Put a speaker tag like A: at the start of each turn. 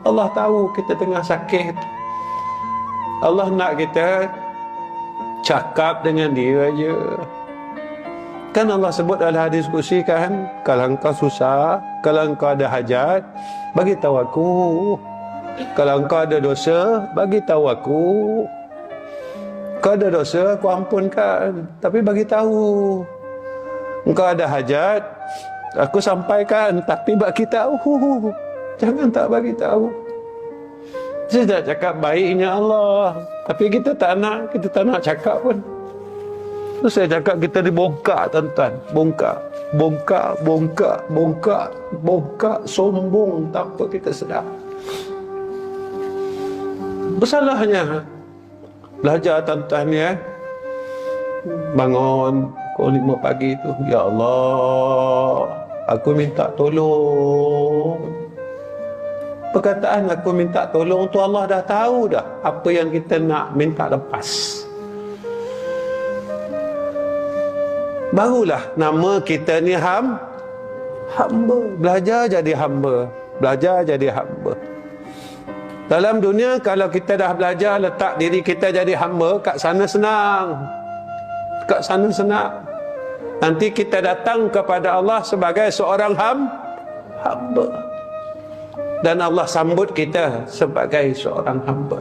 A: Allah tahu kita tengah sakit. Allah nak kita cakap dengan dia aja. Kan Allah sebut dalam hadis kursi kan, kalau engkau susah, kalau engkau ada hajat, bagi tahu aku. Kalau engkau ada dosa, bagi tahu aku. Kau ada dosa, aku ampunkan, tapi bagi tahu. Engkau ada hajat, aku sampaikan, tapi bagi tahu. Jangan tak bagi tahu. Saya tak cakap baiknya Allah, tapi kita tak nak cakap pun. Terus saya cakap kita dibongkar, tuan-tuan. Bongkar, sombong tanpa kita sedar. Bersalahnya belajar, tuan-tuan ya. Bangun pukul 5 pagi tu, ya Allah, aku minta tolong. Perkataan aku minta tolong tu Allah dah tahu dah apa yang kita nak minta lepas. Barulah nama kita ni hamba. Belajar jadi hamba. Dalam dunia kalau kita dah belajar letak diri kita jadi hamba, kat sana senang. Nanti kita datang kepada Allah sebagai seorang hamba. Dan Allah sambut kita sebagai seorang hamba.